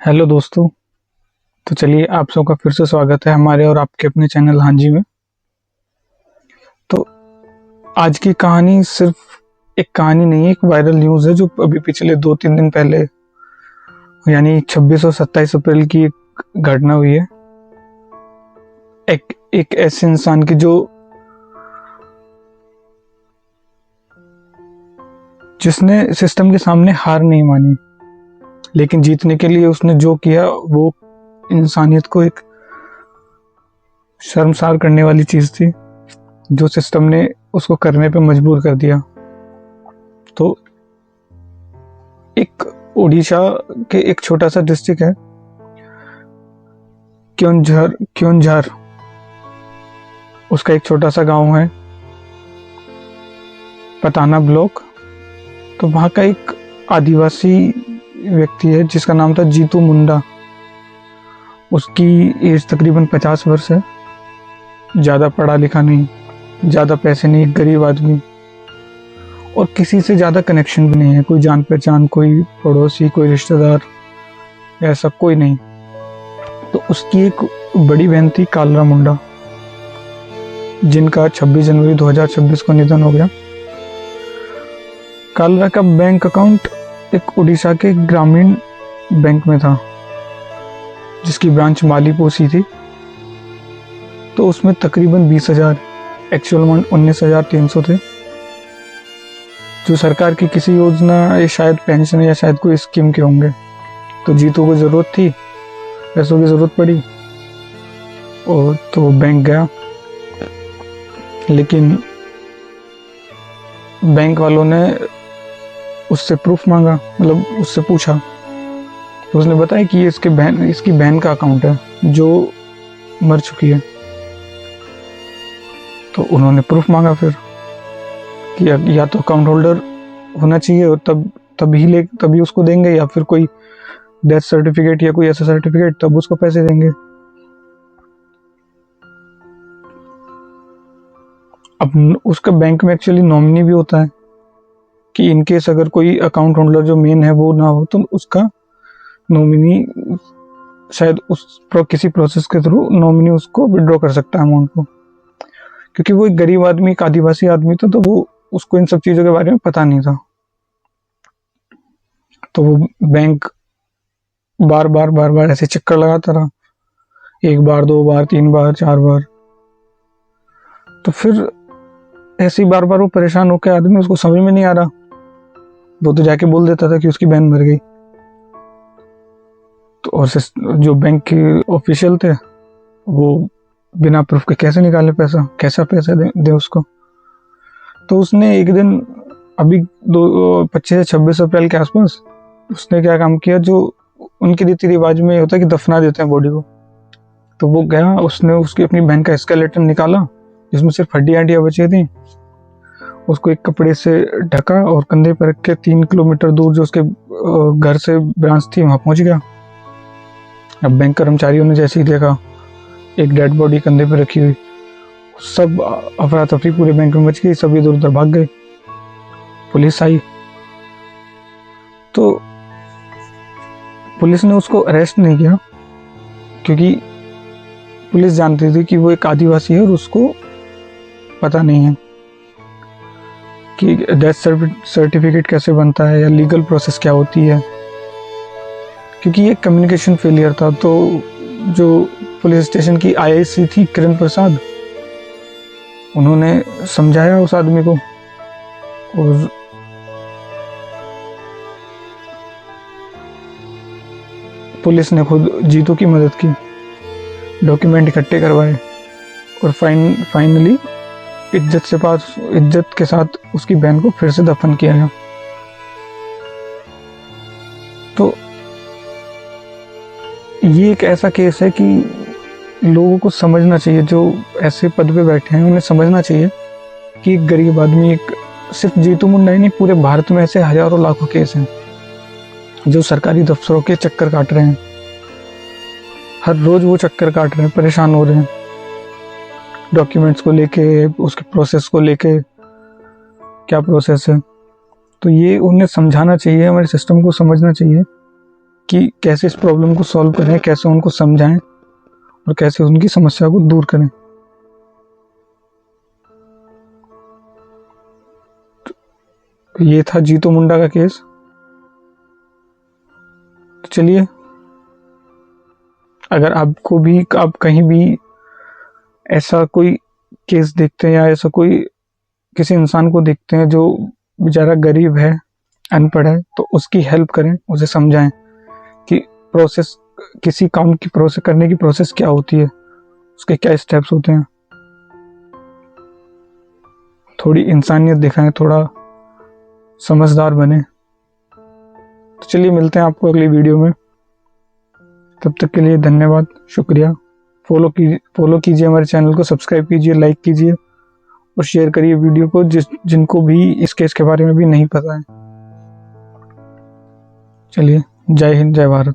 Hello दोस्तों। तो चलिए आप सबका फिर से स्वागत है हमारे और आपके अपने चैनल हाँ जी में। तो आज की कहानी सिर्फ एक कहानी नहीं है, एक वायरल न्यूज़ है जो अभी पिछले 2-3 दिन पहले यानी 26 और 27 अप्रैल की एक घटना हुई है। एक ऐसे इंसान की जिसने सिस्टम के सामने हार नहीं मानी, लेकिन जीतने के लिए उसने जो किया वो इंसानियत को एक शर्मसार करने वाली चीज़ थी, जो सिस्टम ने उसको करने पे मजबूर कर दिया। तो एक उड़ीसा के एक छोटा सा डिस्ट्रिक्ट है क्योंझार, उसका एक छोटा सा गांव है पताना ब्लॉक। तो वहाँ का एक आदिवासी व्यक्ति है जिसका नाम था जीतू मुंडा। उसकी एज तकरीबन 50 वर्ष है। ज़्यादा पढ़ा लिखा नहीं, ज़्यादा पैसे नहीं, गरीब आदमी, और किसी से ज़्यादा कनेक्शन भी नहीं है, कोई जान पहचान, कोई पड़ोसी, कोई रिश्तेदार, ऐसा कोई नहीं। तो उसकी एक बड़ी बहन थी कालरा मुंडा, जिनका 26 जनवरी 2026 को निधन हो गया। कालरा का बैंक अकाउंट एक उड़ीसा के ग्रामीण बैंक में था, जिसकी ब्रांच मालीपोसी थी। तो उसमें तकरीबन 20,000, एक्चुअल अमाउंट 19,300 थे, जो सरकार की किसी योजना या शायद पेंशन या शायद कोई स्कीम के होंगे। तो जीतू को ज़रूरत थी, पैसों की ज़रूरत पड़ी और तो बैंक गया, लेकिन बैंक वालों ने उससे प्रूफ मांगा, मतलब उससे पूछा। तो उसने बताया कि ये इसकी बहन का अकाउंट है जो मर चुकी है। तो उन्होंने प्रूफ मांगा फिर कि या तो अकाउंट होल्डर होना चाहिए और तभी उसको देंगे, या फिर कोई डेथ सर्टिफिकेट या कोई ऐसा सर्टिफिकेट, तब उसको पैसे देंगे। अब उसका बैंक में एक्चुअली नॉमिनी भी होता है कि इनकेस अगर कोई अकाउंट होल्डर जो मेन है वो ना हो तो उसका नॉमिनी शायद किसी प्रोसेस के थ्रू नॉमिनी उसको विड्रॉ कर सकता है अमाउंट को। क्योंकि वो एक गरीब आदमी, एक आदिवासी आदमी था, तो वो उसको इन सब चीज़ों के बारे में पता नहीं था। तो वो बैंक बार बार ऐसे चक्कर लगाता रहा, 1 बार 2 बार 3 बार 4 बार। तो फिर ऐसे ही बार वो परेशान होकर आदमी, उसको समझ में नहीं आ रहा, वो तो जाके बोल देता था कि उसकी बहन मर गई। तो और जो बैंक के ऑफिशियल थे वो बिना प्रूफ के कैसे निकाले कैसा पैसा दे उसको। तो उसने एक दिन अभी 25 से 26 अप्रैल के आसपास उसने क्या काम किया, जो उनके रीति रिवाज में होता है कि दफना देते हैं बॉडी को। तो वो गया, उसने उसकी अपनी बहन का स्केलेटन निकाला जिसमें सिर्फ हड्डियाँ बची थी, उसको एक कपड़े से ढका और कंधे पर रख के 3 किलोमीटर दूर जो उसके घर से ब्रांच थी वहां पहुंच गया। अब बैंक कर्मचारियों ने जैसे ही देखा एक डेड बॉडी कंधे पर रखी हुई, सब अफरा तफरी पूरे बैंक में मच गई, सब इधर उधर भाग गए। पुलिस आई तो पुलिस ने उसको अरेस्ट नहीं किया, क्योंकि पुलिस जानती थी कि वो एक आदिवासी है और उसको पता नहीं है कि डेथ सर्टिफिकेट कैसे बनता है या लीगल प्रोसेस क्या होती है, क्योंकि ये कम्युनिकेशन फेलियर था। तो जो पुलिस स्टेशन की आईआईसी थी किरण प्रसाद, उन्होंने समझाया उस आदमी को और पुलिस ने खुद जीतू की मदद की, डॉक्यूमेंट इकट्ठे करवाए और फाइनली इज्जत के साथ उसकी बहन को फिर से दफन किया गया। तो ये एक ऐसा केस है कि लोगों को समझना चाहिए, जो ऐसे पद पे बैठे हैं उन्हें समझना चाहिए कि एक गरीब आदमी, एक सिर्फ जीतू मुंडा ही नहीं, पूरे भारत में ऐसे हजारों लाखों केस हैं जो सरकारी दफ्तरों के चक्कर काट रहे हैं। हर रोज वो चक्कर काट रहे हैं, परेशान हो रहे हैं डॉक्यूमेंट्स को लेके, उसके प्रोसेस को लेके, क्या प्रोसेस है। तो ये उन्हें समझाना चाहिए, हमारे सिस्टम को समझना चाहिए कि कैसे इस प्रॉब्लम को सॉल्व करें, कैसे उनको समझाएं और कैसे उनकी समस्या को दूर करें। तो ये था जीतू मुंडा का केस। तो चलिए, अगर आपको भी, आप कहीं भी ऐसा कोई केस देखते हैं या ऐसा कोई किसी इंसान को देखते हैं जो बेचारा गरीब है, अनपढ़ है, तो उसकी हेल्प करें, उसे समझाएं कि प्रोसेस, किसी काम की प्रोसेस करने की प्रोसेस क्या होती है, उसके क्या स्टेप्स होते हैं। थोड़ी इंसानियत दिखाएं, थोड़ा समझदार बने। तो चलिए, मिलते हैं आपको अगली वीडियो में। तब तक के लिए धन्यवाद, शुक्रिया। फॉलो कीजिए हमारे चैनल को, सब्सक्राइब कीजिए, लाइक कीजिए और शेयर करिए वीडियो को जिनको भी इस केस के बारे में भी नहीं पता है। चलिए, जय हिंद, जय भारत।